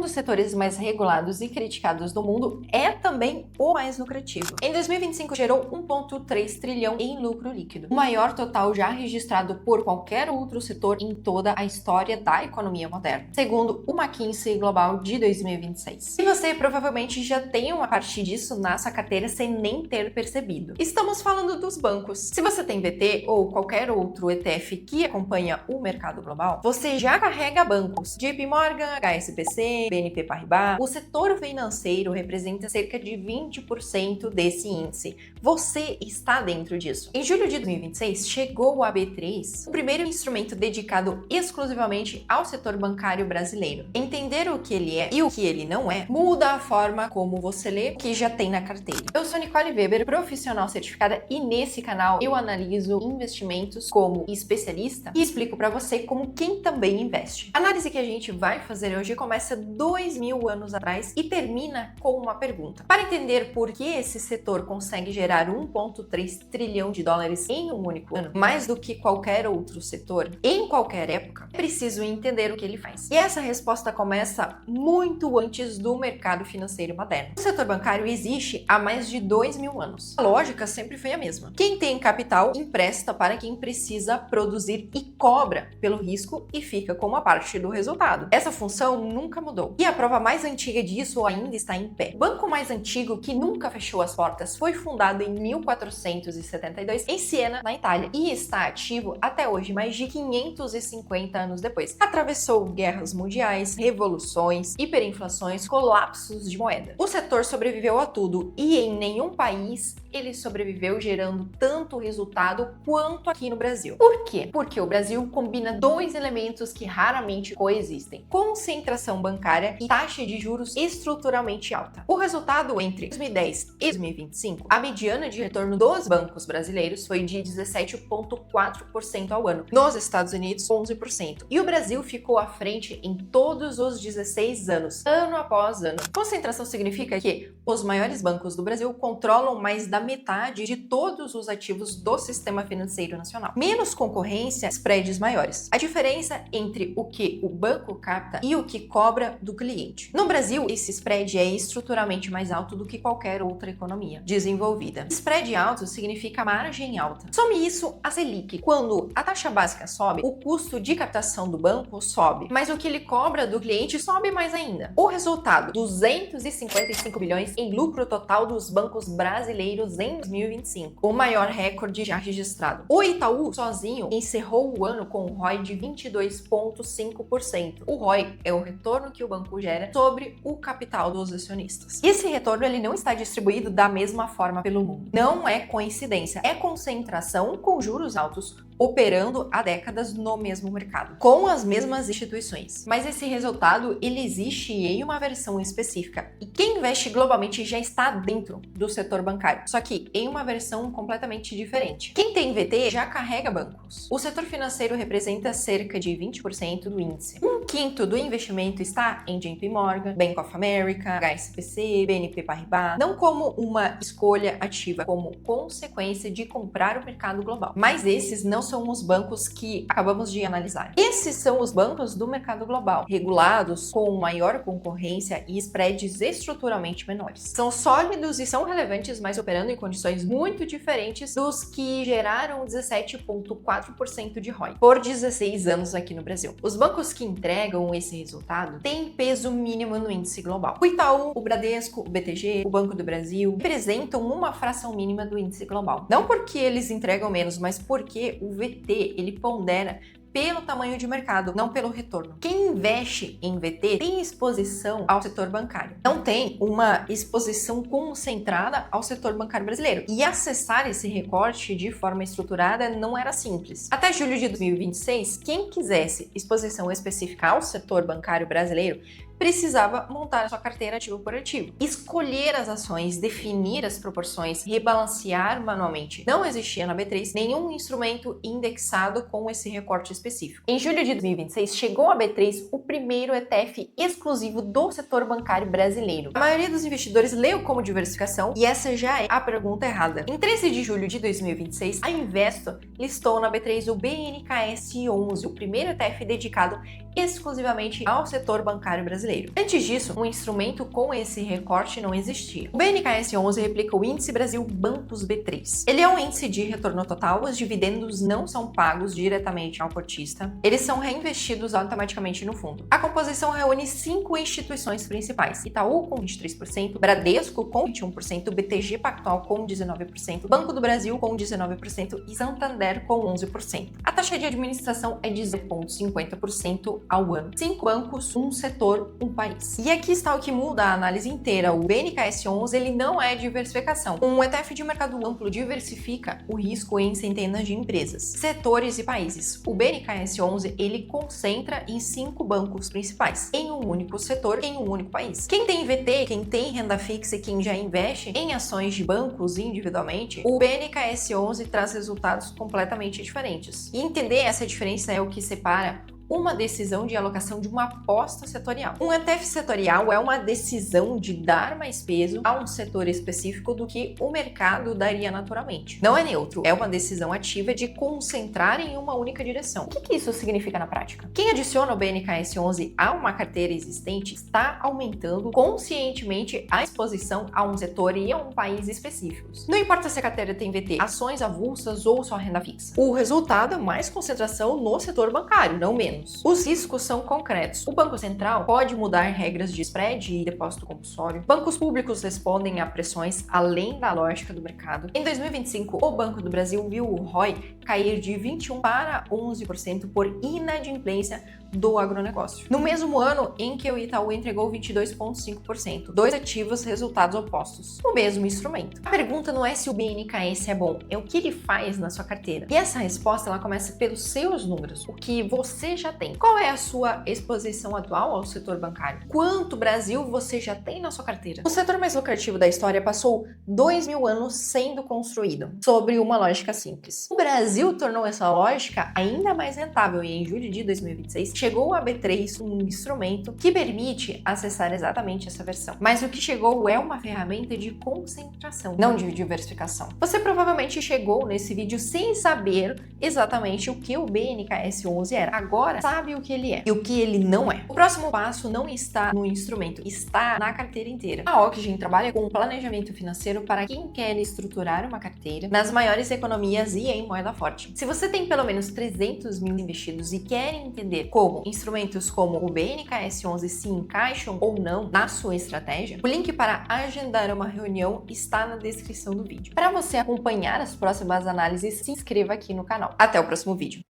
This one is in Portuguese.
dos setores mais regulados e criticados do mundo, é também o mais lucrativo. Em 2025, gerou 1,3 trilhão em lucro líquido, o maior total já registrado por qualquer outro setor em toda a história da economia moderna, segundo o McKinsey Global de 2026. E você provavelmente já tem uma parte disso na sua carteira sem nem ter percebido. Estamos falando dos bancos. Se você tem VT ou qualquer outro ETF que acompanha o mercado global, você já carrega bancos. JP Morgan, HSBC, BNP Paribas. O setor financeiro representa cerca de 20% desse índice. Você está dentro disso. Em julho de 2026, chegou o AB3, o primeiro instrumento dedicado exclusivamente ao setor bancário brasileiro. Entender o que ele é e o que ele não é muda a forma como você lê o que já tem na carteira. Eu sou Nicole Weber, profissional certificada, e nesse canal eu analiso investimentos como especialista e explico para você como quem também investe. A análise que a gente vai fazer hoje começa 2000 anos atrás e termina com uma pergunta. Para entender por que esse setor consegue gerar 1,3 trilhão de dólares em um único ano, mais do que qualquer outro setor, em qualquer época, é preciso entender o que ele faz. E essa resposta começa muito antes do mercado financeiro moderno. O setor bancário existe há mais de 2000 anos. A lógica sempre foi a mesma. Quem tem capital empresta para quem precisa produzir e cobra pelo risco e fica com uma parte do resultado. Essa função nunca mudou. E a prova mais antiga disso ainda está em pé. O banco mais antigo que nunca fechou as portas foi fundado em 1472 em Siena, na Itália, e está ativo até hoje, mais de 550 anos depois. Atravessou guerras mundiais, revoluções, hiperinflações, colapsos de moeda. O setor sobreviveu a tudo e em nenhum país ele sobreviveu gerando tanto resultado quanto aqui no Brasil. Por quê? Porque o Brasil combina dois elementos que raramente coexistem: concentração bancária e taxa de juros estruturalmente alta. O resultado entre 2010 e 2025, a mediana de retorno dos bancos brasileiros foi de 17,4% ao ano. Nos Estados Unidos, 11%. E o Brasil ficou à frente em todos os 16 anos, ano após ano. Concentração significa que os maiores bancos do Brasil controlam mais da metade de todos os ativos do sistema financeiro nacional. Menos concorrência, spreads maiores. A diferença entre o que o banco capta e o que cobra do cliente. No Brasil, esse spread é estruturalmente mais alto do que qualquer outra economia desenvolvida. Spread alto significa margem alta. Some isso a Selic. Quando a taxa básica sobe, o custo de captação do banco sobe, mas o que ele cobra do cliente sobe mais ainda. O resultado: 255 bilhões em lucro total dos bancos brasileiros em 2025, o maior recorde já registrado. O Itaú sozinho encerrou o ano com um ROI de 22,5%. O ROI é o retorno que o banco gera sobre o capital dos acionistas. E esse retorno ele não está distribuído da mesma forma pelo mundo. Não é coincidência, é concentração com juros altos operando há décadas no mesmo mercado, com as mesmas instituições. Mas esse resultado ele existe em uma versão específica e quem investe globalmente já está dentro do setor bancário, só que em uma versão completamente diferente. Quem tem VT já carrega bancos. O setor financeiro representa cerca de 20% do índice. Um quinto do investimento está em JP Morgan, Bank of America, HSBC, BNP Paribas, não como uma escolha ativa, como consequência de comprar o mercado global. Mas esses não são os bancos que acabamos de analisar. Esses são os bancos do mercado global, regulados com maior concorrência e spreads estruturalmente menores. São sólidos e são relevantes, mas operando em condições muito diferentes dos que geraram 17,4% de ROI por 16 anos aqui no Brasil. Os bancos que entregam esse resultado têm peso mínimo no índice global. O Itaú, o Bradesco, o BTG, o Banco do Brasil representam uma fração mínima do índice global. Não porque eles entregam menos, mas porque o VT ele pondera pelo tamanho de mercado, não pelo retorno. Quem investe em VT tem exposição ao setor bancário, não tem uma exposição concentrada ao setor bancário brasileiro. E acessar esse recorte de forma estruturada não era simples. Até julho de 2026, quem quisesse exposição específica ao setor bancário brasileiro precisava montar a sua carteira ativo por ativo, escolher as ações, definir as proporções, rebalancear manualmente. Não existia na B3 nenhum instrumento indexado com esse recorte específico. Em julho de 2026, chegou à B3 o primeiro ETF exclusivo do setor bancário brasileiro. A maioria dos investidores leu como diversificação e essa já é a pergunta errada. Em 13 de julho de 2026, a Investo listou na B3 o BNKS11, o primeiro ETF dedicado exclusivamente ao setor bancário brasileiro. Antes disso, um instrumento com esse recorte não existia. O BNKS 11 replica o Índice Brasil Bancos B3. Ele é um índice de retorno total, os dividendos não são pagos diretamente ao cotista, eles são reinvestidos automaticamente no fundo. A composição reúne 5 instituições principais: Itaú com 23%, Bradesco com 21%, BTG Pactual com 19%, Banco do Brasil com 19% e Santander com 11%. A taxa de administração é de 0,50% ao ano. 5 bancos, um setor, um país. E aqui está o que muda a análise inteira. O BNKS 11 ele não é diversificação. Um ETF de mercado amplo diversifica o risco em centenas de empresas, setores e países. O BNKS 11 ele concentra em 5 bancos principais, em um único setor, em um único país. Quem tem VT, quem tem renda fixa e quem já investe em ações de bancos individualmente, o BNKS 11 traz resultados completamente diferentes. E entender essa diferença é o que separa uma decisão de alocação de uma aposta setorial. Um ETF setorial é uma decisão de dar mais peso a um setor específico do que o mercado daria naturalmente. Não é neutro, é uma decisão ativa de concentrar em uma única direção. O que isso significa na prática? Quem adiciona o BNKS 11 a uma carteira existente está aumentando conscientemente a exposição a um setor e a um país específicos. Não importa se a carteira tem VT, ações avulsas ou só renda fixa. O resultado é mais concentração no setor bancário, não menos. Os riscos são concretos. O Banco Central pode mudar regras de spread e depósito compulsório. Bancos públicos respondem a pressões além da lógica do mercado. Em 2025, o Banco do Brasil viu o ROI cair de 21% para 11% por inadimplência do agronegócio. No mesmo ano em que o Itaú entregou 22,5%, dois ativos resultados opostos, o mesmo instrumento. A pergunta não é se o BNKS é bom, é o que ele faz na sua carteira. E essa resposta ela começa pelos seus números, o que você já tem. Qual é a sua exposição atual ao setor bancário? Quanto Brasil você já tem na sua carteira? O setor mais lucrativo da história passou 2.000 anos sendo construído sobre uma lógica simples. O Brasil tornou essa lógica ainda mais rentável e em julho de 2026 chegou a B3 um instrumento que permite acessar exatamente essa versão. Mas o que chegou é uma ferramenta de concentração, não de diversificação. Você provavelmente chegou nesse vídeo sem saber exatamente o que o BNKS 11 era. Agora sabe o que ele é e o que ele não é. O próximo passo não está no instrumento, está na carteira inteira. A Oxygen trabalha com planejamento financeiro para quem quer estruturar uma carteira nas maiores economias e em moeda forte. Se você tem pelo menos 300 mil investidos e quer entender como instrumentos como o BNKS 11 se encaixam ou não na sua estratégia, o link para agendar uma reunião está na descrição do vídeo. Para você acompanhar as próximas análises, se inscreva aqui no canal. Até o próximo vídeo.